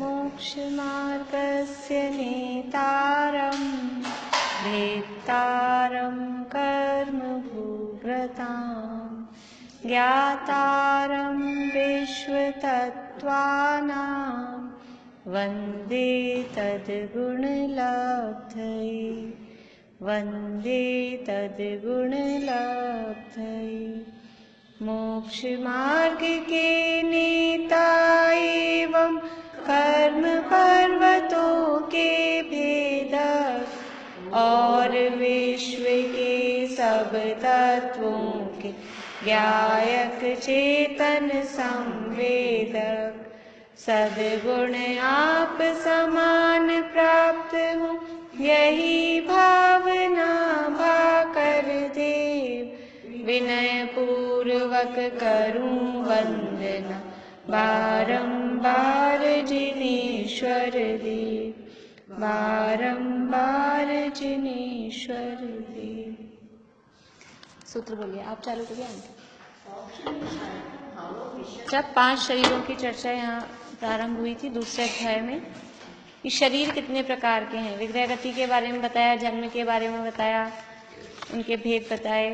मोक्षमार्गस्य नेतारं भेत्तारं कर्मभूव्रतां ज्ञातारं विश्वतत्त्वानां वन्दे तद्गुणलब्धये वन्दे तद्गुणलब्धये। मोक्ष मार्ग के नेता एवं कर्म पर्वतों के भेदक और विश्व के सब तत्वों के ज्ञायक चेतन संवेदक सद्गुण आप समान प्राप्त हो यही भावना भाकर देव विनय पूर्वक करूं वंदना बारंबार जिनेश्वर देव बारंबार जिनेश्वर देव। सूत्र बोलिए आप, चालू करिए। जब 5 शरीरों की चर्चा यहाँ प्रारंभ हुई थी दूसरे अध्याय में कि शरीर कितने प्रकार के हैं, विग्रह गति के बारे में बताया, जन्म के बारे में बताया, उनके भेद बताए।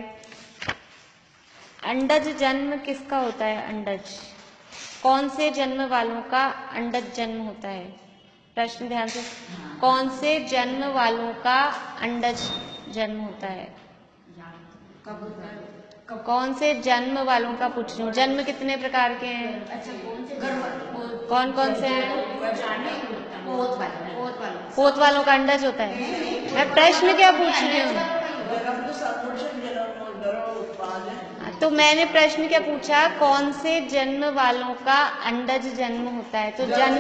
अंडज जन्म किसका होता है? अंडज कौन से जन्म वालों का अंडज जन्म होता है? प्रश्न ध्यान से, कौन से जन्म वालों का अंडज जन्म होता है? कौन से जन्म वालों का पूछ रही हूँ। जन्म कितने प्रकार के हैं? कौन कौन से हैं? पोत वालों का अंडज होता है। मैं प्रश्न क्या पूछ रही हूँ? तो मैंने प्रश्न क्या पूछा? कौन से जन्म वालों का अंडज जन्म होता है? तो जन्म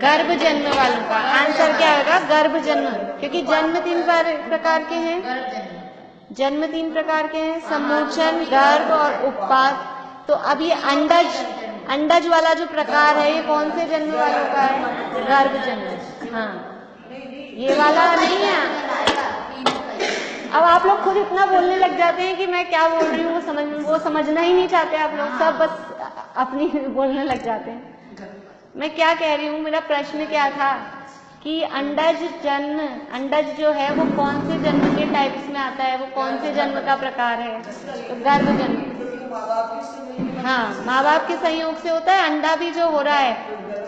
गर्भ जन्म वालों का आंसर क्या होगा? गर्भ जन्म, क्योंकि जन्म 3 प्रकार के हैं। जन्म 3 प्रकार के हैं, सम्मोचन, गर्भ और उपपात। तो अब ये अंडज वाला जो प्रकार है ये कौन से जन्म वालों का है? गर्भ जन्म। हाँ, ये वाला नहीं है। अब आप लोग खुद इतना बोलने लग जाते हैं कि मैं क्या बोल रही हूँ वो समझना ही नहीं चाहते आप लोग, सब बस अपनी बोलने लग जाते हैं। मैं क्या कह रही हूँ, मेरा प्रश्न क्या था कि अंडज जो है वो कौन से जन्म के टाइप्स में आता है, वो कौन से जन्म का प्रकार है? तो गर्भ जन्म। हाँ, माँ बाप के संयोग से होता है। अंडा भी जो हो रहा है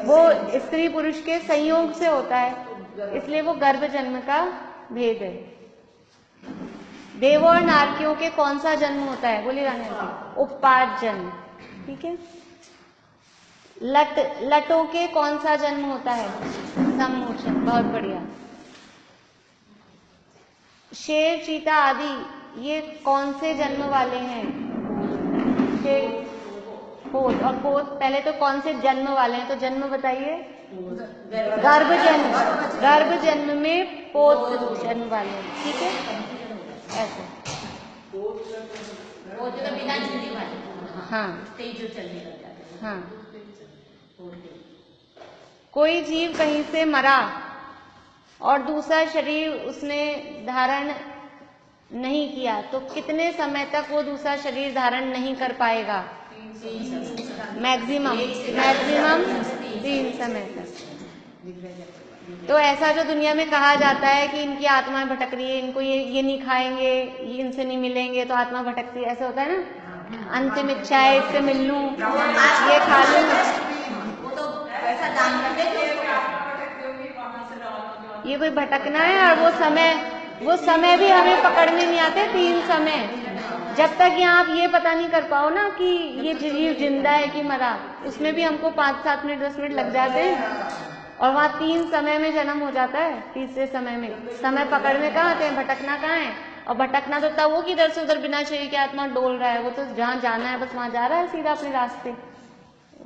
वो स्त्री पुरुष के संयोग से होता है, इसलिए वो गर्भ जन्म का भेद है। देवों और नारकियों के कौन सा जन्म होता है? बोलिए रानी जी। उपपात जन्म, ठीक है। लटों के कौन सा जन्म होता है? सम्मोचन, बहुत बढ़िया। शेर, चीता आदि ये कौन से जन्म वाले हैं? शेर, पोत। और पोत पहले तो कौन से जन्म वाले हैं? तो जन्म बताइए। गर्भ जन्म। गर्भ जन्म में पोत जन्म वाले हैं, ठीक है। ऐसे हाँ हाँ। कोई जीव कहीं से मरा और दूसरा शरीर उसने धारण नहीं किया तो कितने समय तक वो दूसरा शरीर धारण नहीं कर पाएगा? मैक्सिमम 3 समय तक। तो ऐसा जो दुनिया में कहा जाता है कि इनकी आत्माएं भटक रही है, इनको ये नहीं खाएंगे, ये इनसे नहीं मिलेंगे तो आत्मा भटकती है, ऐसा होता है ना। अंतिम इच्छा है इससे मिल लूं, ये खा लूं। ये कोई भटकना है। और वो समय भी हमें पकड़ने नहीं आते। 3 समय, जब तक यहाँ आप ये पता नहीं कर पाओ ना कि ये जीव जिंदा है कि मरा, उसमें भी हमको 5-7 मिनट 10 मिनट लग जाते हैं। और वहाँ 3 समय में जन्म हो जाता है। तीसरे समय में समय पकड़ने कहाँ आते हैं? भटकना कहाँ है? और भटकना तो तब वो कि इधर से उधर बिना शरीर की आत्मा डोल रहा है, वो तो जहाँ जाना है बस वहाँ जा रहा है सीधा अपने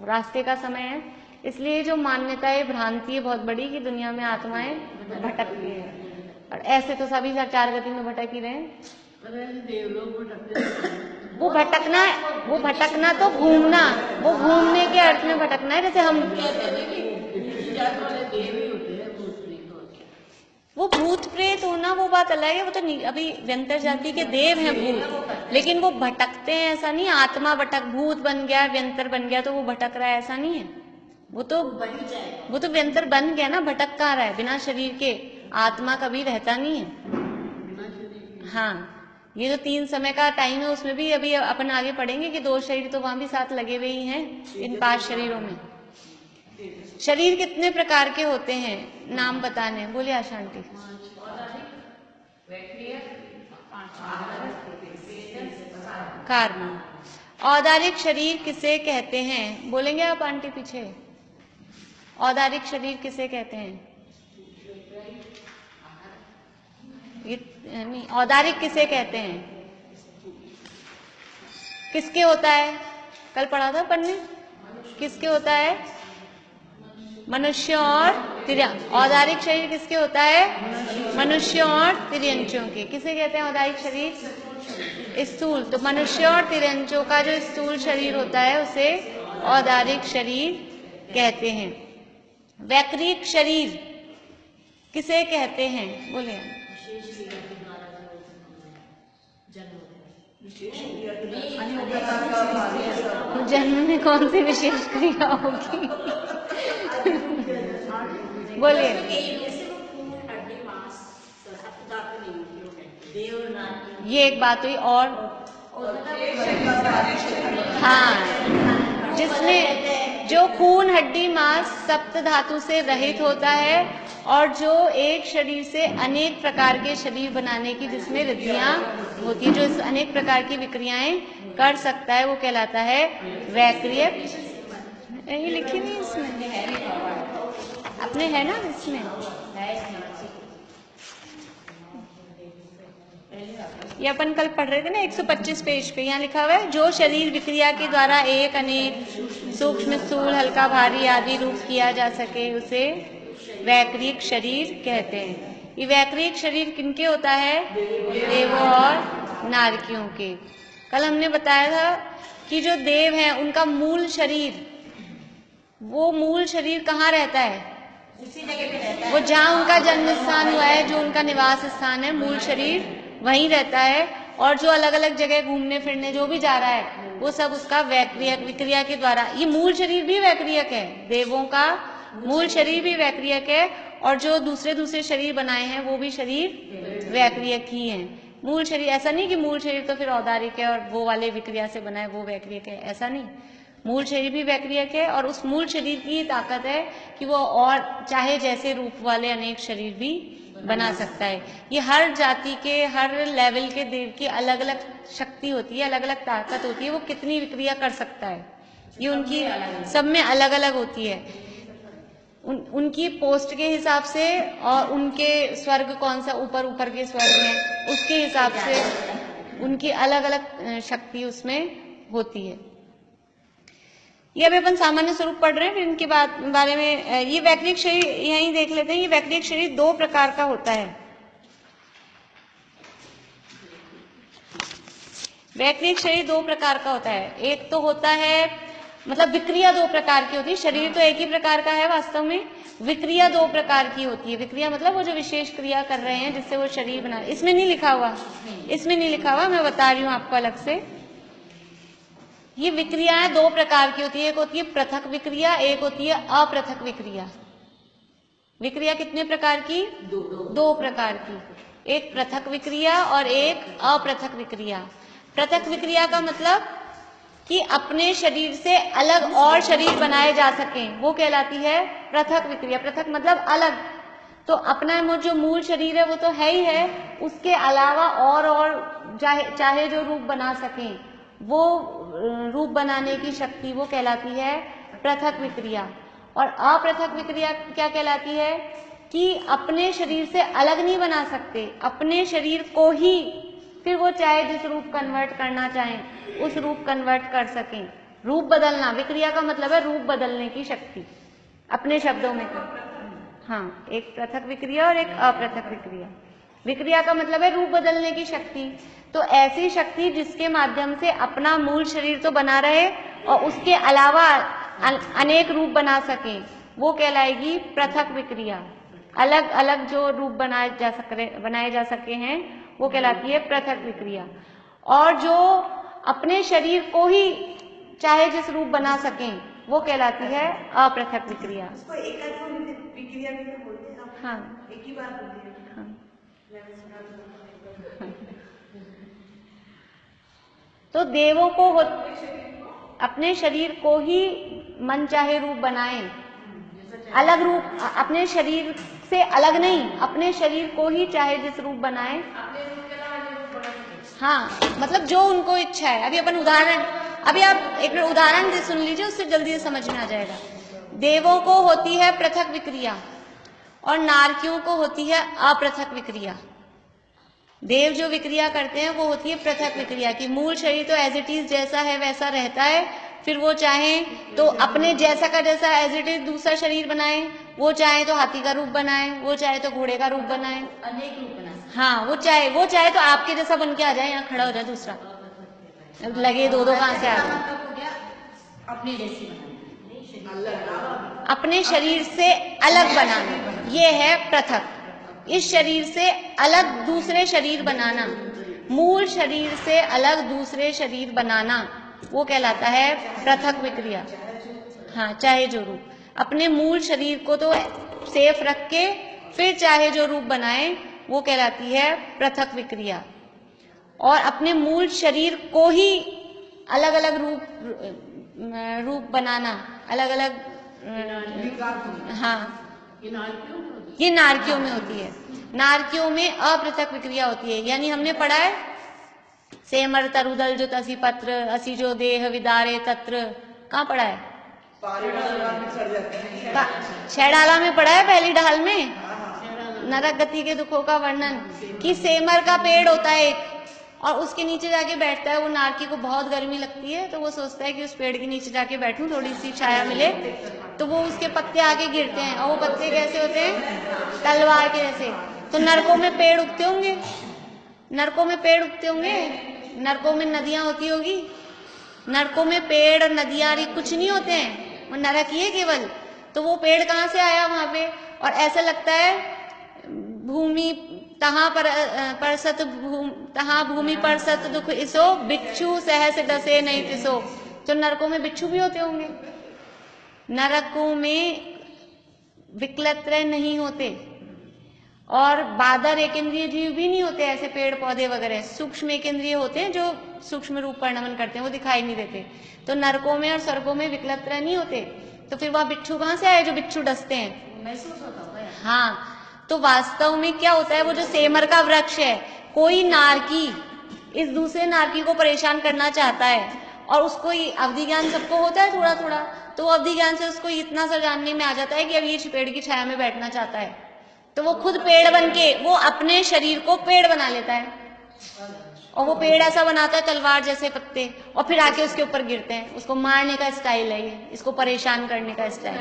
रास्ते का समय है। इसलिए जो मान्यता है, भ्रांति है बहुत बड़ी कि दुनिया में आत्माएं भटकती है। और ऐसे तो सभी 4 गति में भटक ही रहे हैं। वो भटकना तो घूमना, वो घूमने के अर्थ में भटकना है। जैसे हम वो भूत प्रेत होना वो बात अलग है, वो तो अभी व्यंतर जाति के देव हैं भूत, लेकिन वो भटकते हैं ऐसा नहीं। आत्मा भूत बन गया, व्यंतर बन गया तो वो भटक रहा है, ऐसा नहीं है। वो तो अंतर बन गया ना, भटक कहाँ रहा है बिना शरीर के, आत्मा कभी रहता नहीं है। हाँ, ये जो 3 समय का टाइम है उसमें भी अभी अपन आगे पढ़ेंगे कि 2 शरीर तो वहां भी साथ लगे हुए ही हैं इन 5 शरीरों में। शरीर कितने प्रकार के होते हैं, नाम बताने, बोलिए आशा आंटी। कार्बन। औदारिक शरीर किसे कहते हैं, बोलेंगे आप आंटी पीछे। औदारिक शरीर किसे कहते हैं? नहीं, औदारिक किसे कहते हैं? किसके होता है? कल पढ़ा था पढ़ने, किसके होता है? मनुष्य और तिर्यंक। औदारिक शरीर किसके होता है? मनुष्य और तिर्यंचों के। किसे कहते हैं औदारिक शरीर? स्थूल। तो मनुष्य और तिर्यंचों का जो स्थूल शरीर होता है उसे औदारिक शरीर कहते हैं। वैक्रिक शरीर किसे कहते हैं, बोले। जन्म में कौन सी विशेष क्रिया होगी? बोलिए। ये एक बात हुई। और हाँ, जिसमें जो खून हड्डी मांस सप्त धातु से रहित होता है और जो एक शरीर से अनेक प्रकार के शरीर बनाने की जिसमें रिद्धियां होती है, जो इस अनेक प्रकार की विक्रियाएं कर सकता है, वो कहलाता है वैक्रियक। ये लिखी नहीं इसमें, अपने है ना इसमें, ये अपन कल पढ़ रहे थे ना 125 पेज पे, यहाँ लिखा हुआ है जो शरीर विक्रिया के द्वारा एक अनेक सूक्ष्म स्थूल हल्का भारी आदि रूप किया जा सके उसे वैक्रिक शरीर कहते हैं। ये वैक्रिक शरीर किनके होता है? देवों और नारकियों के। कल हमने बताया था कि जो देव हैं उनका मूल शरीर, वो मूल शरीर कहाँ रहता है? उसी जगह पे रहता है, वो जहाँ उनका जन्म स्थान हुआ है, जो उनका निवास स्थान है, मूल शरीर वहीं रहता है। और जो अलग अलग जगह घूमने फिरने जो भी जा रहा है वो सब उसका वैक्रियक विक्रिया के द्वारा, ये मूल शरीर भी वैक्रियक है, देवों का मूल शरीर भी वैक्रियक है, और जो दूसरे शरीर बनाए हैं वो भी शरीर वैक्रियक ही हैं। मूल शरीर, ऐसा नहीं कि मूल शरीर तो फिर औदारिक है और वो वाले विक्रिया से बना है वो वैक्रियक है, ऐसा नहीं। मूल शरीर भी वैक्रियक है और उस मूल शरीर की ताकत है कि वो और चाहे जैसे रूप वाले अनेक शरीर भी बना सकता है। ये हर जाति के हर लेवल के देव की अलग अलग शक्ति होती है, अलग अलग ताकत होती है, वो कितनी विक्रिया कर सकता है, ये उनकी सब में अलग अलग होती है। उनकी पोस्ट के हिसाब से और उनके स्वर्ग कौन सा ऊपर के स्वर्ग में, उसके हिसाब से उनकी अलग अलग शक्ति उसमें होती है। ये अभी अपन सामान्य स्वरूप पढ़ रहे हैं, फिर इनके बारे में ये वैक्रिक शरीर यहीं देख लेते हैं। ये वैक्रिक शरीर 2 प्रकार का होता है। वैक्रिक शरीर 2 प्रकार का होता है। एक तो होता है, मतलब विक्रिया 2 प्रकार की होती है, शरीर तो एक ही प्रकार का है वास्तव में, विक्रिया 2 प्रकार की होती है। विक्रिया मतलब वो जो विशेष क्रिया कर रहे हैं जिससे वो शरीर बना, इसमें नहीं लिखा हुआ, इसमें नहीं लिखा हुआ, मैं बता रही हूँ आपको अलग से। ये विक्रियाएं 2 प्रकार की होती है, एक होती है पृथक विक्रिया, एक होती है अपृथक विक्रिया। विक्रिया कितने प्रकार की? 2 प्रकार की, एक पृथक विक्रिया और एक अपृथक विक्रिया। पृथक विक्रिया का मतलब कि अपने शरीर से अलग और शरीर बनाए जा सकें, वो कहलाती है पृथक विक्रिया। पृथक मतलब अलग, तो अपना जो मूल शरीर है वो तो है ही है, उसके अलावा और चाहे जो रूप बना सकें, वो रूप बनाने की शक्ति वो कहलाती है पृथक विक्रिया। और अपृथक विक्रिया क्या कहलाती है कि अपने शरीर से अलग नहीं बना सकते, अपने शरीर को ही फिर वो चाहे जिस रूप कन्वर्ट करना चाहें उस रूप कन्वर्ट कर सकें। रूप बदलना, विक्रिया का मतलब है रूप बदलने की शक्ति, अपने शब्दों में। हाँ, एक पृथक विक्रिया और एक अपृथक विक्रिया। विक्रिया का मतलब है रूप बदलने की शक्ति, तो ऐसी शक्ति जिसके माध्यम से अपना मूल शरीर तो बना रहे और उसके अलावा अनेक रूप बना सके, वो कहलाएगी पृथक विक्रिया। अलग अलग जो रूप बनाए जा सके हैं वो कहलाती है पृथक विक्रिया। और जो अपने शरीर को ही चाहे जिस रूप बना सकें वो कहलाती है अपृथक विक्रिया। उसको एकात्म विक्रिया भी तो बोलते हैं। हाँ, एक ही बात होती है। हाँ। मैंने सुना था। तो देवों को अपने शरीर को ही मन चाहे रूप बनाए, अलग रूप, अपने शरीर से अलग नहीं, अपने शरीर को ही चाहे जिस रूप बनाए। हाँ, मतलब जो उनको इच्छा है। अभी अपन उदाहरण, अभी आप एक उदाहरण से सुन लीजिए, उससे जल्दी से समझ में आ जाएगा। देवों को होती है पृथक विक्रिया और नारकियों को होती है अपृथक विक्रिया। देव जो विक्रिया करते हैं वो होती है पृथक विक्रिया की। मूल शरीर तो एज इट इज जैसा है वैसा रहता है, फिर वो चाहे तो अपने जैसा का जैसा एज इट इज दूसरा शरीर बनाए, वो चाहे तो हाथी का रूप बनाए, वो चाहे तो घोड़े का रूप बनाए, अनेक रूप बना। हाँ, वो चाहे तो आपके जैसा बन के आ जाए, यहाँ खड़ा हो जाए दूसरा, लगे दो कहाँ से आ जाए। अपने जैसी बनाना, अपने शरीर से अलग बनाना, ये है पृथक। इस शरीर से अलग दूसरे शरीर बनाना, मूल शरीर से अलग दूसरे शरीर बनाना, वो कहलाता है पृथक विक्रिया। हाँ, चाहे जो रूप, अपने मूल शरीर को तो सेफ रख के फिर चाहे जो रूप बनाए, वो कहलाती है पृथक विक्रिया। और अपने मूल शरीर को ही अलग अलग रूप बनाना, अलग अलग, हाँ, ये नारकियों में होती है। नारकियों में अपृथक विक्रिया होती है। यानी हमने पढ़ा है सेमर तरुदल जो तसी पत्र असी जो देह विदारे तत्र, कहाँ पढ़ा है? छैडाला में पढ़ा है, पहली ढाल में, नरक गति के दुखों का वर्णन, कि सेमर का पेड़ होता है एक, और उसके नीचे जाके बैठता है। वो नारकी को बहुत गर्मी लगती है तो वो सोचता है कि उस पेड़ के नीचे जाके बैठूं, थोड़ी सी छाया मिले, तो वो उसके पत्ते आके गिरते हैं, और वो पत्ते कैसे होते हैं? तलवार के जैसे। तो नरकों में पेड़ उगते होंगे, नरकों में पेड़ उगते होंगे, नरकों में नदियां होती होगी, नरकों में पेड़ नदियां कुछ नहीं होते हैं, वो नरक ही है केवल। तो वो पेड़ कहाँ से आया वहां पे? और ऐसा लगता है भूमि तहाँ परसत तहाँ भूमि परसत दुख इसो, बिच्छू सहस डसे नहीं तिसो। तो नरकों में बिच्छू भी होते होंगे, नरकों में विकलत्रय नहीं होते, और बादर एक इंद्रिय जीव भी नहीं होते, ऐसे पेड़ पौधे वगैरह सूक्ष्म एक इंद्रिय होते हैं जो सूक्ष्म रूप परिणमन करते हैं, वो दिखाई नहीं देते। तो नरकों में और स्वर्गों में विकलत्रय नहीं होते, तो फिर वह बिच्छू कहाँ से आए जो बिच्छू डसते हैं? महसूस होता होगा। हाँ, तो वास्तव में क्या होता है, वो जो सेमर का वृक्ष है, कोई नारकी इस दूसरे नारकी को परेशान करना चाहता है, और उसको अवधि ज्ञान सबको होता है थोड़ा थोड़ा, तो अवधि ज्ञान से उसको इतना सा जानने में आ जाता है कि अब ये पेड़ की छाया में बैठना चाहता है, तो वो खुद पेड़ बन के वो अपने शरीर को पेड़ बना लेता है, और वो पेड़ ऐसा बनाता है तलवार जैसे पत्ते, और फिर आके उसके ऊपर गिरते हैं। उसको मारने का स्टाइल है ये, इसको परेशान करने का स्टाइल।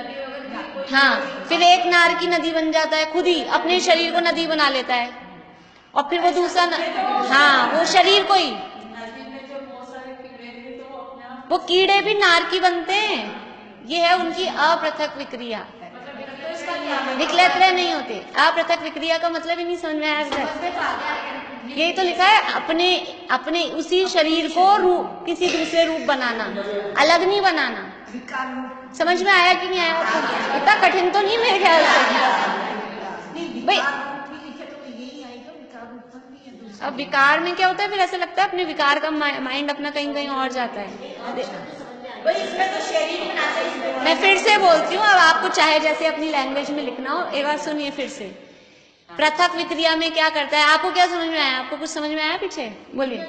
हाँ, फिर एक नार की नदी बन जाता है, खुद ही अपने शरीर को नदी बना लेता है, और फिर वो दूसरा हाँ, वो शरीर को ही, वो कीड़े भी नार की बनते हैं। ये है उनकी अपृथक विक्रिया, विकलत्रय नहीं होते। अपृथक विक्रिया का मतलब ही नहीं समझ में आया? यही तो लिखा है, अपने उसी शरीर को किसी दूसरे रूप बनाना, अलग नहीं बनाना। समझ में आया कि नहीं आया? इतना कठिन तो नहीं मेरे ख्याल से भाई। अब विकार में क्या होता है, फिर ऐसा लगता है अपने विकार का माइंड अपना कहीं कहीं और जाता है। इसमें तो शरीर बनाते हैं। मैं फिर से बोलती हूँ, अब आपको चाहे जैसे अपनी लैंग्वेज में लिखना हो, एक बार सुनिए फिर से। पृथक विक्रिया में क्या करता है, आपको क्या समझ में आया? आपको कुछ समझ में आया पीछे? बोलिए।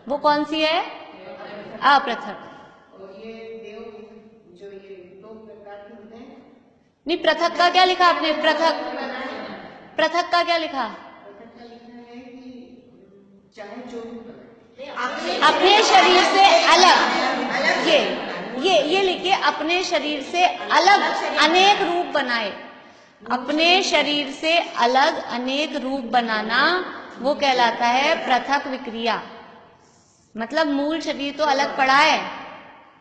वो कौन सी है? अपृथक। नहीं, पृथक का क्या लिखा आपने? पृथक का क्या लिखा? अपने शरीर से अलग, ये लिखिए, अपने शरीर से अलग अनेक रूप बनाए। अपने शरीर से अलग अनेक रूप बनाना, वो कहलाता है पृथक विक्रिया। मतलब मूल शरीर तो अलग पड़ा है,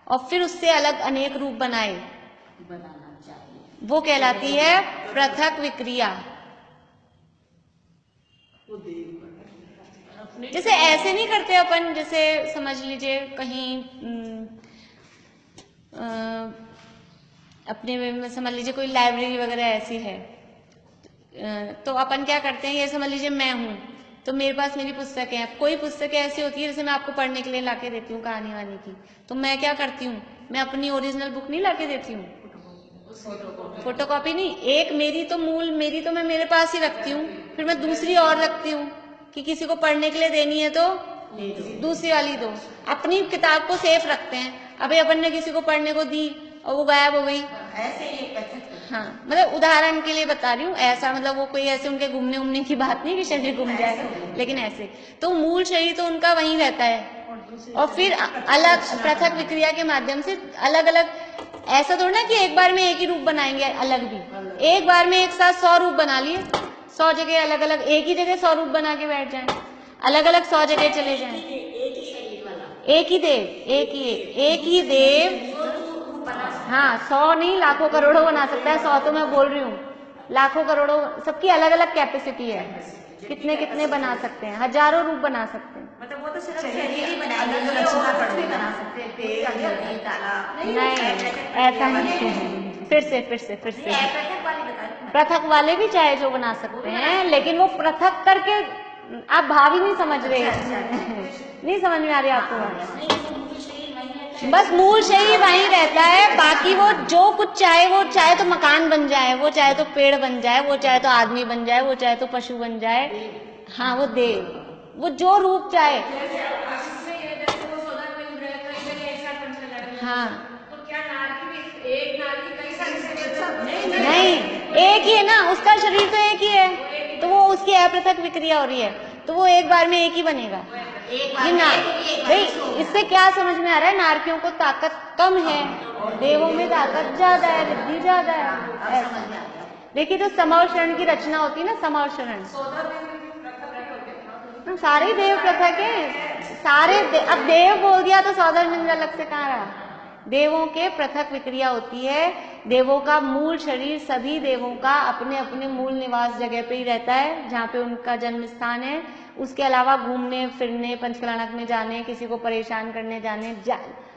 और फिर उससे अलग अनेक रूप बनाए, वो कहलाती है पृथक विक्रिया। जैसे ऐसे नहीं करते अपन, जैसे समझ लीजिए कहीं अपने में समझ लीजिए कोई लाइब्रेरी वगैरह ऐसी है, तो अपन क्या करते हैं, ये समझ लीजिए मैं हूँ तो मेरे पास मेरी पुस्तकें हैं। कोई पुस्तकें ऐसी होती है जैसे मैं आपको पढ़ने के लिए लाके देती हूँ कहानी वानी की, तो मैं क्या करती हूँ, मैं अपनी ओरिजिनल बुक नहीं लाके देती हूँ, फोटोकॉपी नहीं, एक मेरी तो मैं मेरे पास ही रखती हूँ, फिर मैं दूसरी और रखती हूँ कि किसी को पढ़ने के लिए देनी है तो दूसरी वाली दो। अपनी किताब को सेफ रखते हैं। अभी अपन ने किसी को पढ़ने को दी और वो गायब हो गई, ऐसे ही पृथक। हाँ मतलब उदाहरण के लिए बता रही हूँ, ऐसा मतलब वो कोई ऐसे उनके घूमने उमने की बात नहीं कि शरीर घूम जाएगा, लेकिन ऐसे तो मूल शरीर तो उनका वहीं रहता है, और फिर अलग पृथक विक्रिया के माध्यम से अलग अलग, ऐसा थोड़ा ना कि एक बार में एक ही रूप बनाएंगे, अलग भी एक बार में एक साथ 100 रूप बना लिए, 100 जगह अलग अलग, एक ही जगह 100 रूप बना के बैठ जाएं, अलग अलग 100 जगह चले जाएं, एक ही शरीर वाला, एक ही देव, एक ही देव, हाँ 100 नहीं लाखों करोड़ों बना सकता है, 100 तो मैं बोल रही हूँ, लाखों करोड़ों, सबकी अलग अलग कैपेसिटी है, कितने कितने बना सकते हैं, हजारों रूप बना सकते हैं। मतलब वो तो सिर्फ शरीर ही बनाएंगे, और भी बना सकते हैं, पेड़, नदी, तालाब। नहीं ऐसा नहीं है, फिर से पृथक वाली बता रही हूँ। पृथक वाले भी चाहे जो बना सकते हैं, लेकिन वो पृथक करके आप भाव ही नहीं समझ रहे, नहीं समझ में आ रही आपको बात। बस मूल शरीर वहीं रहता है, बाकी वो जो कुछ चाहे, वो चाहे तो मकान बन जाए, वो चाहे तो पेड़ बन जाए, वो चाहे तो आदमी बन जाए, वो चाहे तो पशु बन जाए, हाँ वो देव, वो जो रूप चाहे, हाँ नहीं एक ही है ना, उसका शरीर तो एक ही है, तो वो उसकी अपृथक विक्रिया हो रही है, तो वो एक बार में एक ही बनेगा। ये ना भाई, इससे क्या समझ में आ रहा है, नारकियों को ताकत कम है, देवों में ताकत ज्यादा है, रिद्धि ज्यादा है। देखिए जो समाव शरण की रचना होती है ना, समाव शरण, सारे देव पृथक है, सारे अब देव बोल दिया तो सौधर्म अलग से कहाँ रहा, देवों के पृथक विक्रिया होती है, देवों का मूल शरीर सभी देवों का अपने अपने मूल निवास जगह पे ही रहता है, जहाँ पे उनका जन्म स्थान है। उसके अलावा घूमने फिरने, पंचकलानक में जाने, किसी को परेशान करने जाने,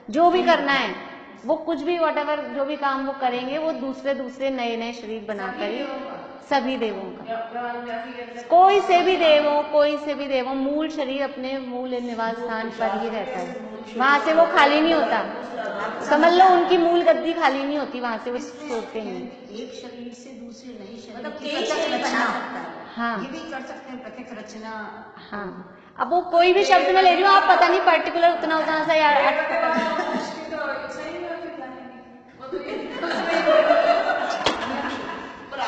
जो भी करना है, वो कुछ भी वॉटेवर जो भी काम वो करेंगे, वो दूसरे दूसरे नए नए शरीर बनाकर ही, सभी देवों का, कोई से भी देव हो, मूल शरीर अपने मूल निवास स्थान पर ही रहता है, वहां से वो खाली नहीं होता, समझ लो उनकी मूल गद्दी खाली नहीं होती, वहां से वो सोते नहीं। एक शरीर से दूसरे नए शरीर, मतलब कई शरीर बना सकता है, हाँ ये भी कर सकते हैं पृथक रचना। हाँ अब वो कोई भी शब्द में ले रही हूँ, आप पता नहीं पर्टिकुलर उतना उतना सा यार,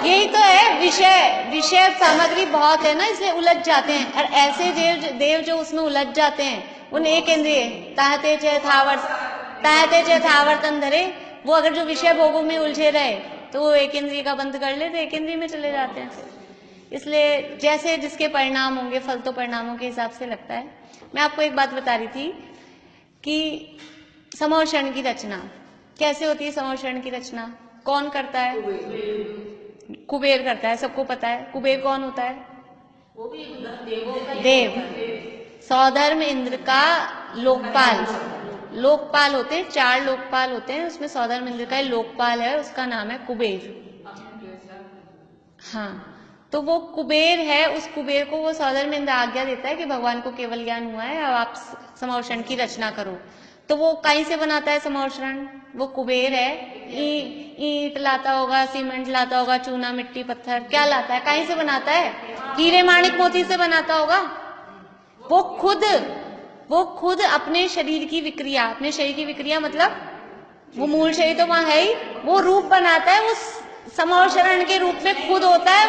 यही तो है विषय सामग्री बहुत है ना, इसलिए उलझ जाते हैं, और ऐसे देव जो उसमें उलझ जाते हैं, उन एक इंद्रिय ताहते चे थावर्तन धरे, वो अगर जो विषय भोगों में उलझे रहे तो वो एक इंद्रिय का बंद कर लेते, एक इंद्रिय में चले जाते हैं। इसलिए जैसे जिसके परिणाम होंगे, फल तो परिणामों के हिसाब से लगता है। मैं आपको एक बात बता रही थी कि समाव शरण की रचना कैसे होती है। समाव शरण की रचना कौन करता है? कुबेर करता है, सबको पता है। कुबेर कौन होता है? वो भी देव। सौधर्म इंद्र का लोकपाल होते हैं, 4 लोकपाल होते हैं, उसमें सौधर्म इंद्र का लोकपाल है, उसका नाम है कुबेर। हाँ, तो वो कुबेर है, उस कुबेर को वो सौधर्म इंद्र आज्ञा देता है कि भगवान को केवल ज्ञान हुआ है, अब आप समाव शरण की रचना करो। तो वो कहीं से बनाता है समाव शरण? वो कुबेर है, ईंट लाता होगा, सीमेंट लाता होगा, चूना मिट्टी पत्थर, क्या लाता है, कहीं से बनाता है? हीरे माणिक मोती से बनाता होगा। वो खुद अपने शरीर की विक्रिया, मतलब वो मूल शरीर तो वहां है ही, वो रूप बनाता है, उस समाव शरण के रूप में खुद होता है।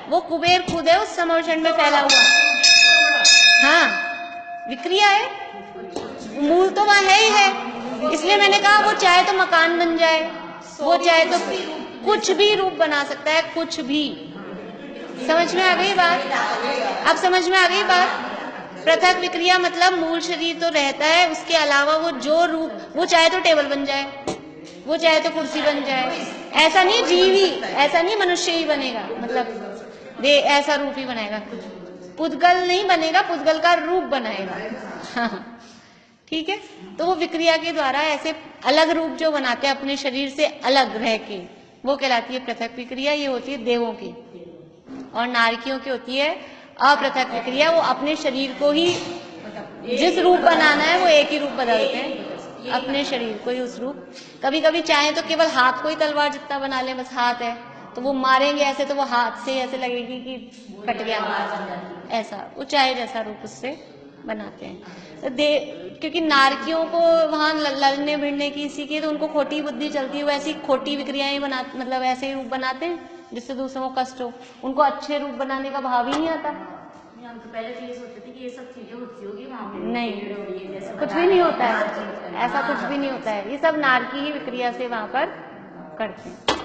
वो कुबेर खुद है उस समाव शरण में फैला हुआ। हाँ, विक्रिया है, मूल तो वहां है ही है। इसलिए मैंने कहा वो चाहे तो मकान बन जाए, वो चाहे तो कुछ भी रूप बना सकता है, कुछ भी। समझ में आ गई बात? अब समझ में आ गई बात? पृथक विक्रिया मतलब मूल शरीर तो रहता है, उसके अलावा वो जो रूप, वो चाहे तो टेबल बन जाए, वो चाहे तो कुर्सी बन जाए। ऐसा नहीं जीव ही, ऐसा नहीं मनुष्य ही बनेगा, मतलब ऐसा रूप ही बनाएगा। पुद्गल नहीं बनेगा, पुद्गल का रूप बनाएगा। ठीक है, तो वो विक्रिया के द्वारा ऐसे अलग रूप जो बनाते हैं अपने शरीर से अलग रह के, वो कहलाती है पृथक विक्रिया। ये होती है देवों की। और नारकियों की होती है अपृथक विक्रिया। वो अपने शरीर को ही जिस रूप बनाना है वो एक ही रूप बदलते हैं, अपने शरीर को ही उस रूप। कभी कभी चाहे तो केवल हाथ को ही तलवार जितना बना ले, बस हाथ है तो वो मारेंगे ऐसे तो वो हाथ से ऐसे लगेगी कि कट गया, ऐसा वो चाहे जैसा रूप उससे बनाते हैं। क्योंकि नारकियों को वहां लड़ने भिड़ने की सीखी तो उनको खोटी बुद्धि चलती है, वो ऐसी खोटी विक्रियाएं बनाते, मतलब ऐसे ही रूप बनाते हैं जिससे दूसरों को कष्ट हो। उनको अच्छे रूप बनाने का भाव ही नहीं आता। हम तो पहले तो ये सोचते थे कि ये सब चीजें होती होगी वहाँ पे, नहीं, कुछ भी नहीं होता है, ऐसा कुछ भी नहीं होता है। ये सब नारकी ही विक्रिया से वहां पर करते हैं।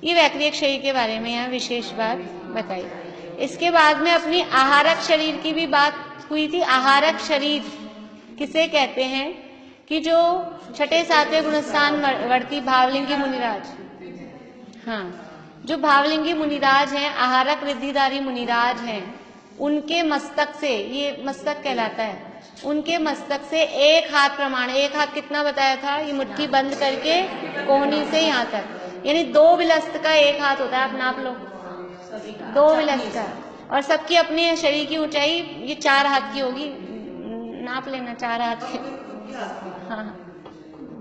ये वैक्रियक शरीर के बारे में यहाँ विशेष बात बताई। इसके बाद में अपनी आहारक शरीर की भी बात हुई थी। आहारक शरीर किसे कहते हैं कि जो छठे सातवें गुणस्थान वर्ती भावलिंगी मुनिराज, हाँ, जो भावलिंगी मुनिराज हैं, आहारक रिद्धिधारी मुनिराज हैं, उनके मस्तक से, ये मस्तक कहलाता है, उनके मस्तक से एक हाथ प्रमाण, एक हाथ कितना बताया था, ये मुट्ठी बंद करके कोहनी से यहाँ तक, यानी 2 विलस्त का एक हाथ होता है। आप नाप लो, 2 विलस्त का। और सबकी अपनी शरीर की ऊंचाई ये 4 हाथ की होगी, नाप लेना 4 हाथ की। हाँ,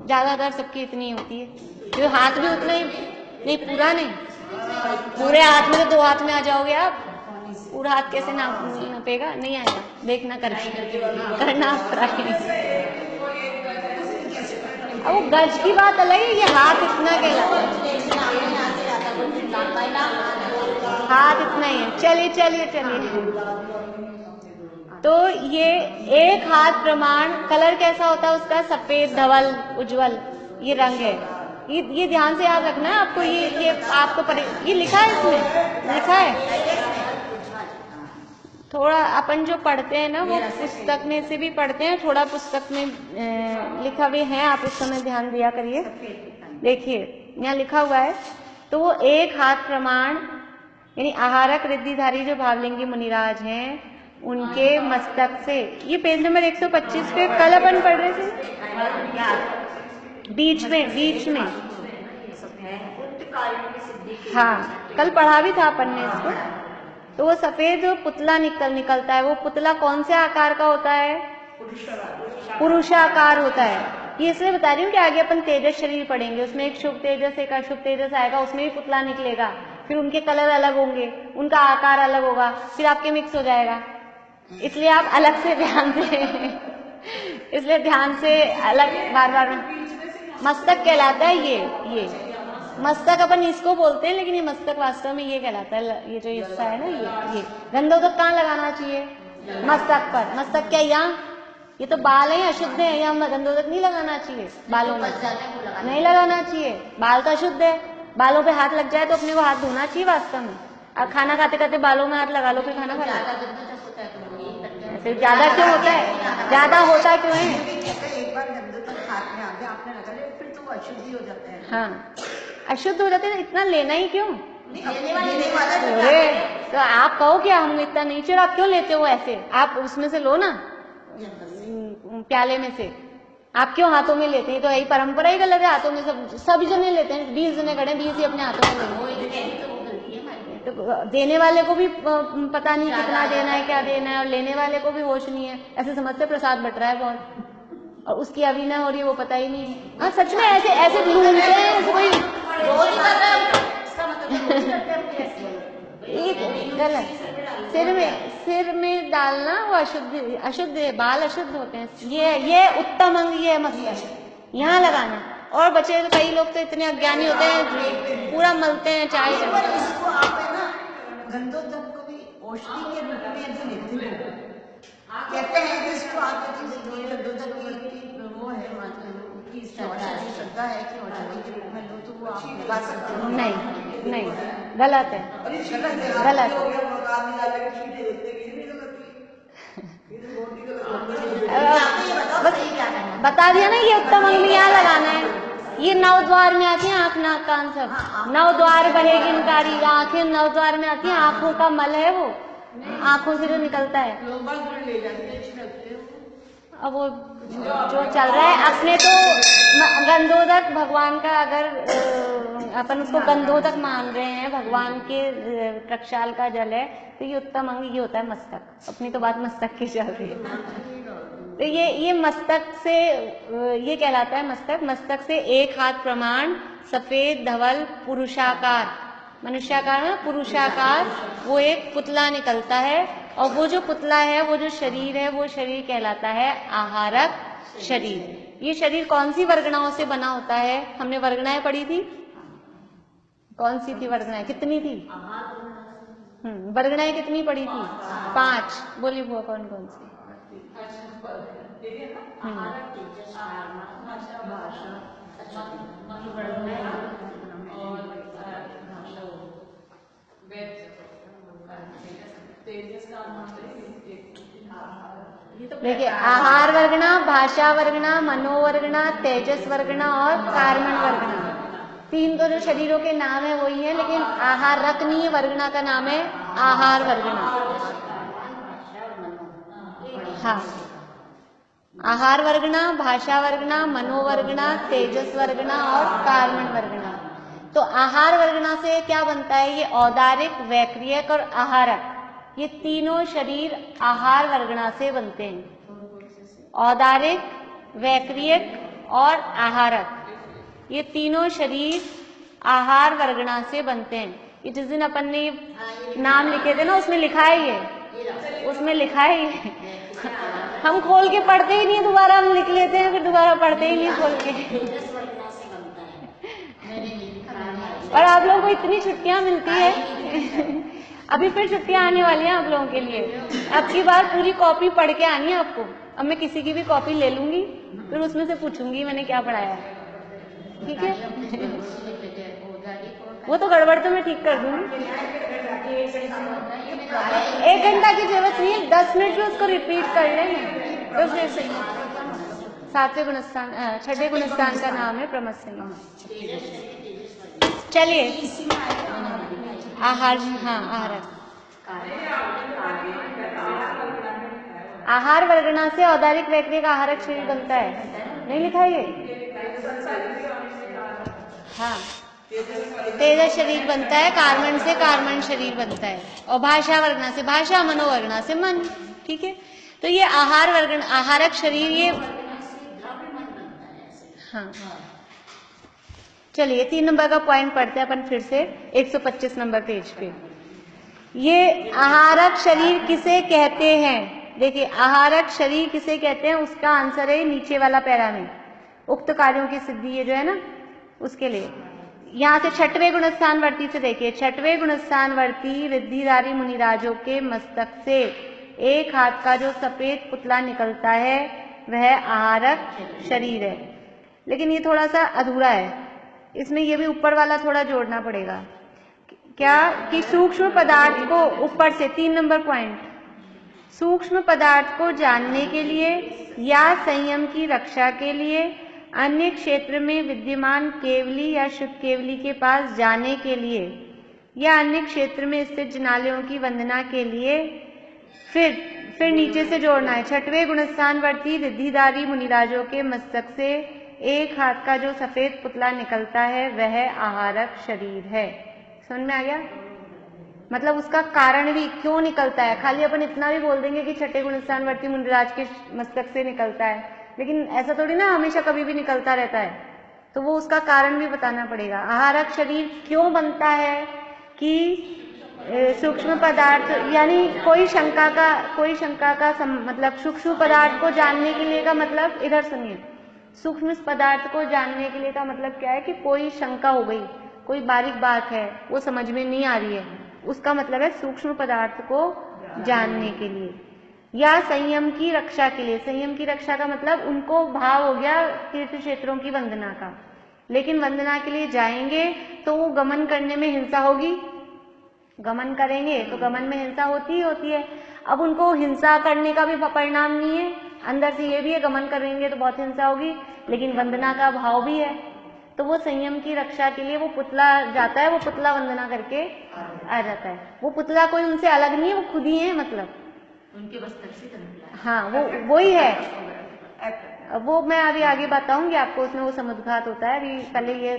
ज्यादातर सबकी इतनी होती है, जो हाथ भी उतना ही नहीं, पूरा नहीं, पूरे हाथ में तो 2 हाथ में आ जाओगे आप, पूरा हाथ कैसे नापेगा, नहीं आएगा, देखना करना ट्राई। अब वो गज की बात अलग है, ये हाथ इतना कहलाता है, हाथ इतना ही है। चलिए चलिए चलिए, तो ये एक हाथ प्रमाण, कलर कैसा होता है उसका, सफेद धवल उज्जवल ये रंग है। ये ध्यान से याद रखना है आपको, ये आपको ये लिखा है, इसमें लिखा है। थोड़ा अपन जो पढ़ते हैं ना वो पुस्तक में से भी पढ़ते हैं, थोड़ा पुस्तक में लिखा भी है, आप उस समय ध्यान दिया करिए। देखिए यहाँ लिखा हुआ है, तो वो एक हाथ प्रमाण यानी आहारक रिद्धिधारी जो भावलिंगी मुनिराज हैं, उनके मस्तक से, ये पेज नंबर 125 पे कल अपन पढ़ रहे थे, बीच में हाँ, कल पढ़ा भी था अपन ने इसको। तो वो सफेद पुतला निकलता है, वो पुतला कौन से आकार का होता है, पुरुषाकार होता है। ये इसलिए बता रही हूँ कि आगे अपन तेजस शरीर पढ़ेंगे, उसमें एक शुभ तेजस एक अशुभ तेजस आएगा, उसमें भी पुतला निकलेगा, फिर उनके कलर अलग होंगे, उनका आकार अलग होगा, फिर आपके मिक्स हो जाएगा। इसलिए आप अलग से ध्यान से इसलिए ध्यान से अलग बार बार मस्तक कहलाता है। ये मस्तक अपन इसको बोलते हैं, लेकिन ये मस्तक वास्तव में ये कहलाता है। ये जो हिस्सा है ना, ये गंधोदक कहाँ लगाना चाहिए, मस्तक पर। मस्तक क्या यहाँ, ये तो बाल है, अशुद्ध है, यहाँ गंधोदक नहीं लगाना चाहिए, बालों में नहीं लगाना चाहिए, बाल तो अशुद्ध है। बालों पे हाथ लग जाए तो अपने को हाथ धोना चाहिए वास्तव में। अब खाना खाते खाते बालों में हाथ लगा लो फिर खाना खा लो, ऐसे ज्यादा क्यों होता है, ज्यादा होता क्यों है, एक बार गंधोदक हाथ में आ गया, आपने लगा लिया, फिर तो अशुद्ध ही हो जाता है। हाँ, अशुद्ध हो जाते हैं, इतना लेना ही क्यों। देने वाला अरे तो आप कहो क्या हम इतना नहीं चाहिए, आप क्यों लेते हो ऐसे, आप उसमें से लो ना, प्याले में से। आप क्यों हाथों में लेते हैं, तो यही परंपरा ही गलत है, हाथों में सब जने लेते हैं, 20 जने खड़े 20 ही अपने हाथों में लेंगे। तो देने वाले को भी पता नहीं कितना देना है, क्या देना है, और लेने वाले को भी होश नहीं है, ऐसे समझते प्रसाद बट रहा है बहुत, और उसकी अभी ना हो रही है वो पता ही नहीं है। हाँ सच में ऐसे ढूंढते हैं कोई गलत। सिर में डालना वो अशुद्ध है, बाल अशुद्ध होते हैं, ये उत्तम अंग, ये मतलब यहाँ लगाना। और बच्चे तो कई लोग तो इतने अज्ञानी होते हैं, पूरा मलते हैं चाय। इसको आप है ना गंधोदक को भी औषधि के रूप में भी लेते हो, कहते हैं कि इसको आप गंधोदक की वो है की श्रद्धा है कि औषधि के रूप में लो तो वो आप लगा सकते हो। नहीं, गलत है, गलत बता दिया ना, ये उत्तम अंग में यहाँ लगाना है। ये 9 द्वार में आती है, आंख नाक कान सब, 9 द्वार बहे गिनकारी, आंखें 9 द्वार में आती है, आंखों का मल है वो, आंखों से जो निकलता है, ले जाते छिड़कते हो। अब वो जो चल रहा है अपने तो गंधोदक भगवान का, अगर अपन उसको गंधोदक मान रहे हैं, भगवान के प्रक्षाल का जल है, तो ये उत्तम अंग ये होता है मस्तक। अपनी तो बात मस्तक की चल रही है। तो ये मस्तक से ये कहलाता है मस्तक। मस्तक से एक हाथ प्रमाण, सफेद धवल पुरुषाकार, मनुष्याकार में पुरुषाकार, वो एक पुतला निकलता है। और वो जो पुतला है, वो जो शरीर है, वो शरीर कहलाता है आहारक शरीर। ये शरीर कौन सी वर्गणाओं से बना होता है? हमने वर्गणाएं पढ़ी थी, कौन सी थी वर्गणाएं, कितनी थी? वर्गणाएं कितनी पढ़ी थी? 5। बोली बुआ कौन कौन सी? देखिए, आहार वर्गना, भाषा वर्गना, मनोवर्गना, तेजस वर्गना और कार्मण वर्गना, 3 तो जो शरीरों के नाम है वही है, लेकिन आहार रकनीय वर्गना का नाम है आहार वर्गना। हाँ, आहार वर्गना, भाषा वर्गना, मनोवर्गना, तेजस वर्गना और कार्मण वर्गना। तो आहार वर्गना से क्या बनता है? ये औदारिक, वैक्रियक और आहारक, ये तीनों शरीर आहार वर्गना से बनते हैं। औदारिक, वैक्रियक और आहारक, ये तीनों शरीर आहार वर्गना से बनते हैं। ये जिस दिन अपन ने नाम लिखे थे ना, उसमें लिखा है ये, उसमें लिखा है ये। हम खोल के पढ़ते ही नहीं, दोबारा हम लिख लेते हैं, फिर दोबारा पढ़ते ही नहीं खोल के। और आप लोगों को इतनी छुट्टियां मिलती है, अभी फिर छुट्टियां आने वाली हैं आप लोगों के लिए। अब की बार पूरी कॉपी पढ़ के आनी है आपको। अब मैं किसी की भी कॉपी ले लूंगी, फिर उसमें से पूछूंगी मैंने क्या पढ़ाया, ठीक है? वो तो गड़बड़ तो मैं ठीक कर दूंगी। 1 घंटा की जरूरत नहीं है, 10 मिनट में उसको रिपीट कर लेंगे। तो 7वें गुणस्थान, 6ठे गुणस्थान का नाम है प्रमथन। चलिए, आहार, हाँ आहारक, आहार वर्गना से औदारिक, वैक्रियक, आहारक शरीर बनता है। नहीं लिखा ये? हाँ, तेजस शरीर बनता है, कार्मण से कार्मण शरीर बनता है, और भाषा वर्गना से भाषा, मनोवर्गना से मन, ठीक है? तो ये आहार वर्गन, आहारक शरीर, ये हाँ। चलिए 3 नंबर का पॉइंट पढ़ते हैं अपन फिर से, 125 नंबर पेज पे। ये आहारक शरीर किसे कहते हैं? देखिए, आहारक शरीर किसे कहते हैं, उसका आंसर है नीचे वाला पैरा में, उक्त कार्यों की सिद्धि, ये जो है ना, उसके लिए। यहाँ से 6वें गुणस्थान वर्ती से देखिए, 6वें गुणस्थान वर्ती रिद्धिधारी मुनिराजों के मस्तक से एक हाथ का जो सफेद पुतला निकलता है, वह आहारक शरीर है। लेकिन ये थोड़ा सा अधूरा है, इसमें ये भी ऊपर वाला थोड़ा जोड़ना पड़ेगा। क्या कि सूक्ष्म पदार्थ को ऊपर से, 3 नंबर पॉइंट, सूक्ष्म पदार्थ को जानने के लिए या संयम की रक्षा के लिए अन्य क्षेत्र में विद्यमान केवली या शुद्ध केवली के पास जाने के लिए या अन्य क्षेत्र में स्थित जिनालयों की वंदना के लिए। फिर नीचे से जोड़ना है, 6वें गुणस्थान वर्ती रिद्धिधारी मुनिराजों के मस्तक से एक हाथ का जो सफेद पुतला निकलता है, वह आहारक शरीर है। समझ में आ गया? मतलब उसका कारण भी क्यों निकलता है। खाली अपन इतना भी बोल देंगे कि 6ठे गुणस्थान वर्ती मुनिराज के मस्तक से निकलता है, लेकिन ऐसा थोड़ी ना हमेशा कभी भी निकलता रहता है, तो वो उसका कारण भी बताना पड़ेगा। आहारक शरीर क्यों बनता है कि सूक्ष्म पदार्थ, यानी कोई शंका का मतलब सूक्ष्म पदार्थ को जानने के लिए का मतलब, इधर सुनिए, सूक्ष्म पदार्थ को जानने के लिए का मतलब क्या है कि कोई शंका हो गई, कोई बारीक बात है वो समझ में नहीं आ रही है, उसका मतलब है सूक्ष्म पदार्थ को जानने के लिए। या संयम की रक्षा के लिए, संयम की रक्षा का मतलब उनको भाव हो गया तीर्थ क्षेत्रों की वंदना का, लेकिन वंदना के लिए जाएंगे तो वो गमन करने में हिंसा होगी, गमन करेंगे तो गमन में हिंसा होती ही होती है। अब उनको हिंसा करने का भी परिणाम नहीं है, अंदर से ये भी है गमन करेंगे तो बहुत हिंसा होगी, लेकिन वंदना का भाव भी है, तो वो संयम की रक्षा के लिए वो पुतला जाता है, वो पुतला वंदना करके आ जाता है। वो पुतला कोई उनसे अलग नहीं है, वो खुद ही है, मतलब उनके बस्तर से निकला। हाँ, वो ही है। वो मैं अभी आगे बताऊंगी आपको, उसमें वो समुद्घात होता है। अभी पहले ये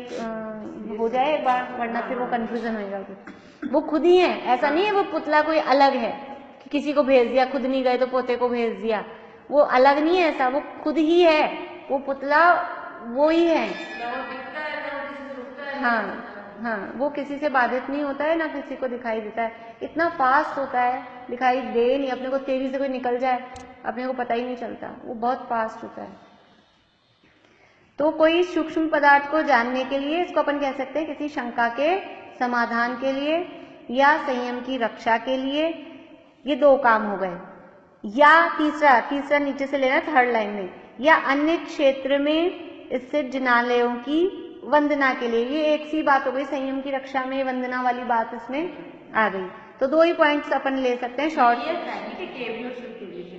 हो जाए एक बार, वरना फिर वो कंफ्यूजन होएगा कुछ। वो खुद ही है, ऐसा नहीं है वो पुतला कोई अलग है कि किसी को भेज दिया, खुद नहीं गए तो पोते को भेज दिया, वो अलग नहीं है ऐसा, वो खुद ही है, वो पुतला वो ही है। हाँ, वो किसी से बाधित नहीं होता है, ना किसी को दिखाई देता है, इतना फास्ट होता है, दिखाई दे नहीं, अपने को तेजी से कोई निकल जाए अपने को पता ही नहीं चलता, वो बहुत फास्ट होता है। तो कोई सूक्ष्म पदार्थ को जानने के लिए, इसको अपन कह सकते हैं किसी शंका के समाधान के लिए या संयम की रक्षा के लिए, ये दो काम हो गए। या तीसरा नीचे से लेना, थर्ड लाइन में, या अन्य क्षेत्र में स्थित जिनालयों की वंदना के लिए। ये एक सी बात हो गई, संयम की रक्षा में वंदना वाली बात इसमें आ गई। तो दो ही पॉइंट्स अपन ले सकते हैं शॉर्ट।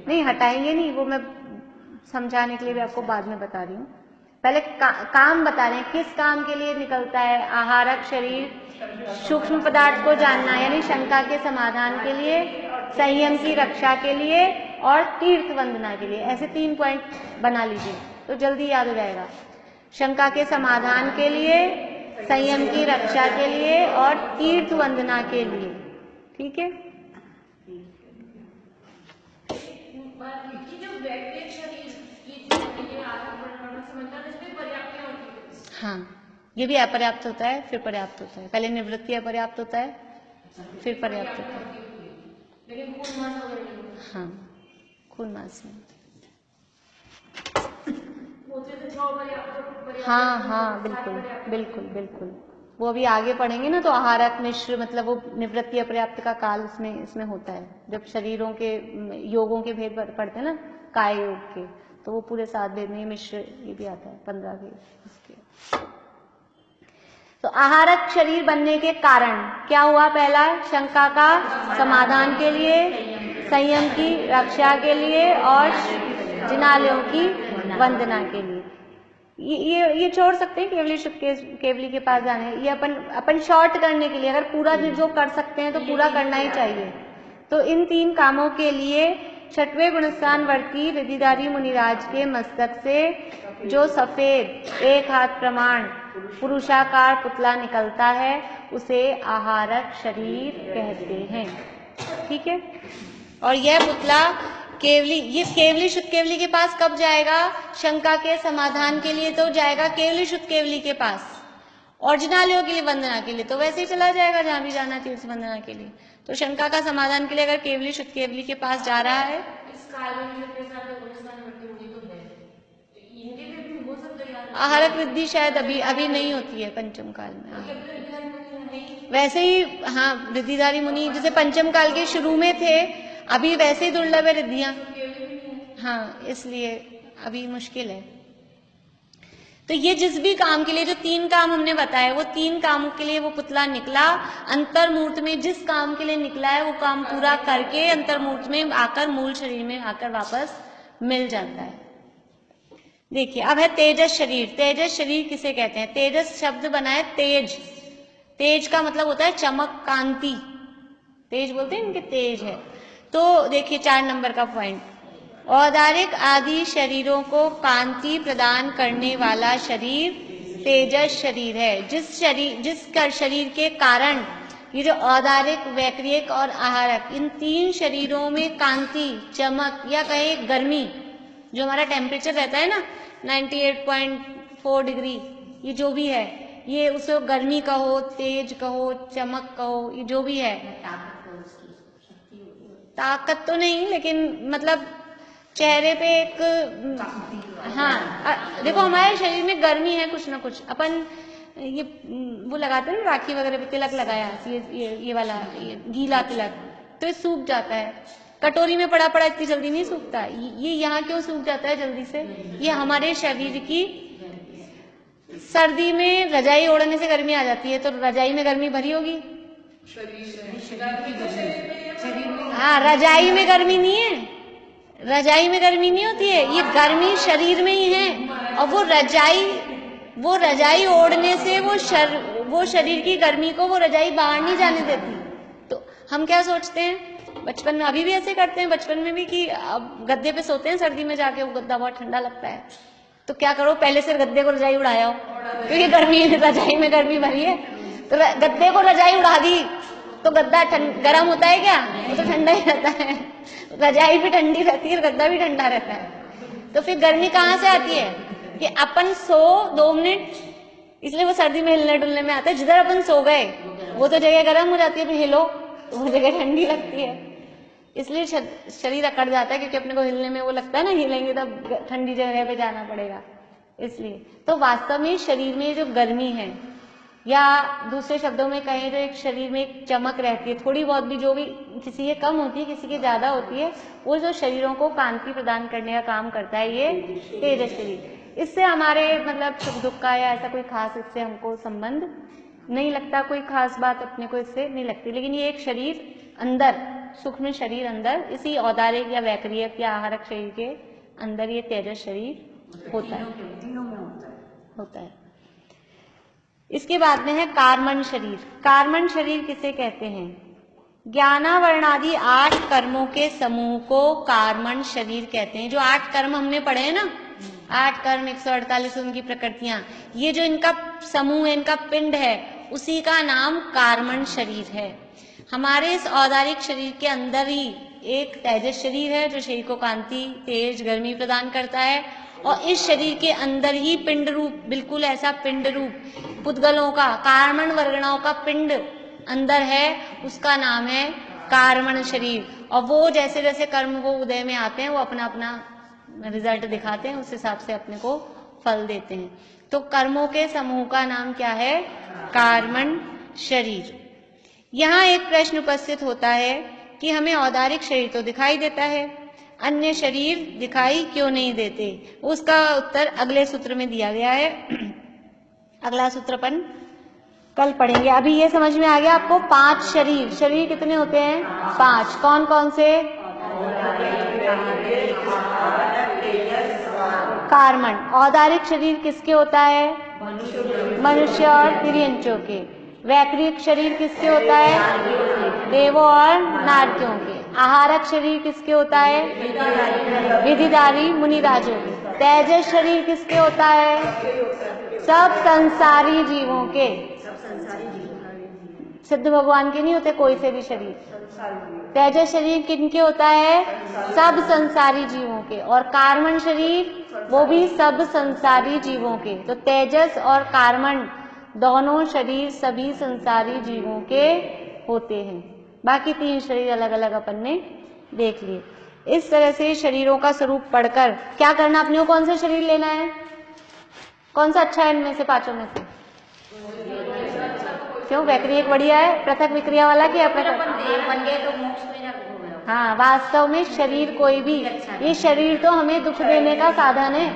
नहीं हटाएंगे नहीं, वो मैं समझाने के लिए भी आपको बाद में बता रही हूँ। पहले काम बता रहे हैं, किस काम के लिए निकलता है आहारक शरीर, सूक्ष्म पदार्थ को जानना यानी शंका के समाधान के लिए, संयम की रक्षा के लिए और तीर्थ वंदना के लिए। ऐसे 3 पॉइंट बना लीजिए तो जल्दी याद हो जाएगा। शंका के समाधान के लिए, संयम की रक्षा के लिए और तीर्थ वंदना के लिए। ठीक है, हाँ, ये भी अपर्याप्त होता है फिर पर्याप्त होता है। पहले निवृत्ति अपर्याप्त होता है फिर पर्याप्त होता है। हाँ, खून मास में हाँ, बिल्कुल वो अभी आगे पढ़ेंगे ना, तो आहारक मिश्र मतलब वो निवृत्ति अपर्याप्त का काल इसमें होता है। जब शरीरों के योगों के भेद पढ़ते हैं ना, काय योग के, तो वो पूरे 7 भेद में मिश्र ये भी आता है 15 के उसके। तो आहारक शरीर बनने के कारण क्या हुआ? पहला, शंका का समाधान के लिए, संयम की रक्षा के लिए और जिनालयों की वंदना के लिए। ये छोड़ सकते हैं केवली के पास जाने, ये अपन शॉर्ट करने के लिए, अगर पूरा जो कर सकते हैं तो पूरा करना ही चाहिए। तो इन 3 कामों के लिए 6वें गुणस्थान वर्ती रिद्धिधारी मुनिराज के मस्तक से जो सफेद एक हाथ प्रमाण पुरुषाकार पुतला निकलता है उसे आहारक शरीर कहते हैं। ठीक है, और यह पुतला केवली शुद्ध केवली के पास कब जाएगा? शंका के समाधान के लिए तो जाएगा केवली शुद्ध केवली के पास, और जिनालयों के लिए वंदना के लिए तो वैसे ही चला जाएगा जहां भी जाना तीर्थ वंदना के लिए। तो शंका का समाधान के लिए अगर केवली शुद्ध केवली के पास जा रहा है, आहारक वृद्धि शायद अभी नहीं होती है पंचम काल में। वैसे ही हाँ, रिद्धिधारी मुनि जैसे पंचम काल के शुरू में थे, अभी वैसे ही दुर्लभ है रिद्धियां। हाँ, इसलिए अभी मुश्किल है। तो ये जिस भी काम के लिए, जो 3 काम हमने बताए, वो 3 कामों के लिए वो पुतला निकला। अंतर्मूर्त में जिस काम के लिए निकला है वो काम पूरा करके अंतर्मूर्त में आकर मूल शरीर में आकर वापस मिल जाता है। देखिए, अब है तेजस शरीर। तेजस शरीर किसे कहते हैं? तेजस शब्द बना है तेज। तेज का मतलब होता है चमक, कांति। तेज बोलते हैं इनके तेज है। तो देखिए 4 नंबर का पॉइंट, औदारिक आदि शरीरों को कांति प्रदान करने वाला शरीर तेजस शरीर है। जिस शरीर के कारण ये जो औदारिक, वैक्रियक और आहारक, इन 3 शरीरों में कांति, चमक या कहे गर्मी, जो हमारा टेम्परेचर रहता है ना 98.4 डिग्री, ये जो भी है, ये उसे गर्मी कहो, तेज कहो, चमक कहो, ये जो भी है, ताकत तो नहीं, लेकिन मतलब चेहरे पे एक, हाँ देखो हमारे शरीर में गर्मी है कुछ ना कुछ। अपन ये वो लगाते हैं ना राखी वगैरह पे, तिलक लगाया, ये वाला गीला तिलक, तो ये सूख जाता है। कटोरी में पड़ा इतनी जल्दी नहीं सूखता। ये यहाँ क्यों सूख जाता है जल्दी से? ये हमारे शरीर की, सर्दी में रजाई ओढ़ने से गर्मी आ जाती है, तो रजाई में गर्मी भरी होगी। हाँ, रजाई में गर्मी नहीं है, रजाई में गर्मी नहीं होती है, ये गर्मी शरीर में ही है। और वो रजाई वो रजाई ओढ़ने से वो शरीर की गर्मी को वो रजाई बाहर नहीं जाने देती। तो हम क्या सोचते हैं, बचपन में अभी भी ऐसे करते हैं, बचपन में भी, कि अब गद्दे पे सोते हैं सर्दी में जाके, वो गद्दा बहुत ठंडा लगता है, तो क्या करो, पहले से गद्दे को रजाई उड़ाया हो, क्योंकि गर्मी रजाई में गर्मी भरी है, तो गद्दे को रजाई उड़ा दी तो गद्दा गर्म होता है क्या, वो तो ठंडा ही रहता है। रजाई भी ठंडी रहती है, गद्दा भी ठंडा रहता है। तो फिर गर्मी कहाँ से आती है कि अपन सो 2 मिनट, इसलिए वो सर्दी में हिलने डुलने में आता है। जिधर अपन सो गए वो तो जगह गर्म हो जाती है, फिर हिलो तो वो जगह ठंडी लगती है, इसलिए शरीर अकड़ जाता है, क्योंकि अपने को हिलने में वो लगता है ना, हिलेंगे तब ठंडी जगह पे जाना पड़ेगा, इसलिए। तो वास्तव में शरीर में जो गर्मी है, या दूसरे शब्दों में कहें तो एक शरीर में एक चमक रहती है, थोड़ी बहुत भी, जो भी किसी के कम होती है किसी के ज्यादा होती है, वो जो शरीरों को कांति प्रदान करने का काम करता है, ये तेजस शरीर। इससे हमारे मतलब सुख दुख का या ऐसा कोई खास इससे हमको संबंध नहीं लगता, कोई खास बात अपने को इससे नहीं लगती। लेकिन ये एक शरीर अंदर, सूक्ष्म शरीर अंदर, इसी औदारिक या वैक्रियक या आहारक शरीर के अंदर ये तेजस शरीर होता है। इसके बाद में है कार्मण शरीर। कार्मण शरीर किसे कहते हैं? ज्ञानावरणादि 8 कर्मों के समूह को कार्मण शरीर कहते हैं। जो 8 कर्म हमने पढ़े हैं ना, 8 कर्म, 148 उनकी प्रकृतियां, ये जो इनका समूह है, इनका पिंड है, उसी का नाम कार्मण शरीर है। हमारे इस औदारिक शरीर के अंदर ही एक तेजस शरीर है, जो शरीर को कांति, तेज, गर्मी प्रदान करता है, और इस शरीर के अंदर ही पिंड रूप, बिल्कुल ऐसा पिंड रूप पुद्गलों का, कार्मण वर्गणाओं का पिंड अंदर है, उसका नाम है कार्मण शरीर। और वो जैसे जैसे कर्म वो उदय में आते हैं, वो अपना अपना रिजल्ट दिखाते हैं, उस हिसाब से अपने को फल देते हैं। तो कर्मों के समूह का नाम क्या है? कार्मण शरीर। यहाँ एक प्रश्न उपस्थित होता है कि हमें औदारिक शरीर तो दिखाई देता है, अन्य शरीर दिखाई क्यों नहीं देते? उसका उत्तर अगले सूत्र में दिया गया है। अगला सूत्र अपन कल पढ़ेंगे। अभी ये समझ में आ गया आपको, 5 शरीर। शरीर कितने होते हैं? 5। कौन कौन से? कार्मण। औदारिक शरीर किसके होता है? मनुष्य और तिर्यंचों के। वैक्रिक शरीर किसके होता है? देवों और नारकियों के। आहारक शरीर किसके होता है? विधिधारी मुनिराजों के। तेजस शरीर किसके होता है? सब संसारी जीवों के। सिद्ध भगवान के नहीं होते कोई से भी शरीर। तेजस शरीर किनके होता है? सब संसारी जीवों के। और कार्मण शरीर, वो भी सब संसारी जीवों के। तो तेजस और कार्मण दोनों शरीर सभी संसारी जीवों के होते हैं। बाकी 3 शरीर अलग अलग अपन ने देख लिए। इस तरह से शरीरों का स्वरूप पढ़कर क्या करना, अपने को कौन सा शरीर लेना है? कौन सा अच्छा है इनमें से, 5 में से? क्यों? वैक्रियक बढ़िया है, पृथक विक्रिया वाला कि अपृथक? हाँ, वास्तव में शरीर कोई भी, ये शरीर तो हमें दुख देने का साधन है।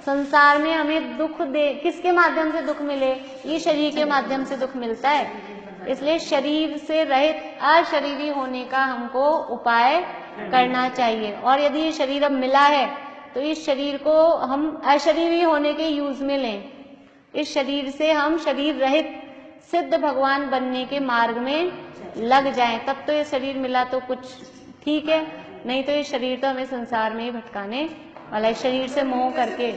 संसार में हमें दुख दे, किसके माध्यम से दुख मिले? ये शरीर के माध्यम से दुख मिलता है। इसलिए शरीर से रहित अशरीरी होने का हमको उपाय करना चाहिए। और यदि ये शरीर अब मिला है तो इस शरीर को हम अशरीरी होने के यूज में लें। इस शरीर से हम शरीर रहित सिद्ध भगवान बनने के मार्ग में लग जाएं, तब तो ये शरीर मिला तो कुछ ठीक है, नहीं तो ये शरीर तो हमें संसार में ही भटकाने वाला है। शरीर से मोह करके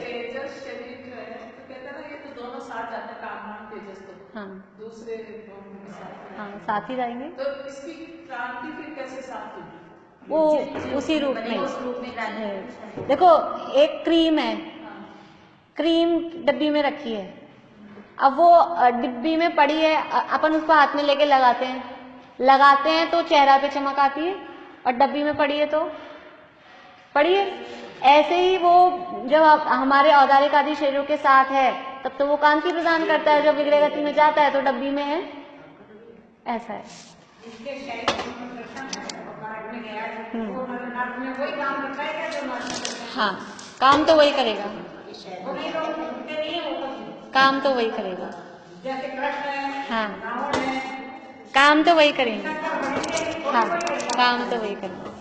हाँ साथ ही जाएंगे। तो इसकी क्रांति फिर कैसे साथ होगी? वो उसी रूप में। देखो, एक क्रीम है, क्रीम डिब्बी में रखी है, अब वो डिब्बी में पड़ी है, अपन उसको हाथ में लेके लगाते हैं तो चेहरा पे चमक आती है, और डब्बी में पड़ी है तो पड़ी है। ऐसे ही वो जब हमारे औदारिक आदि शरीरों के साथ है तब तो वो कांति प्रदान करता है, जब विग्रह गति में जाता है तो डब्बी में है। ऐसा है। हाँ, काम तो वही करेगा, काम तो वही करेगा। हाँ, काम तो वही करेंगे। हाँ, काम तो वही करेंगे।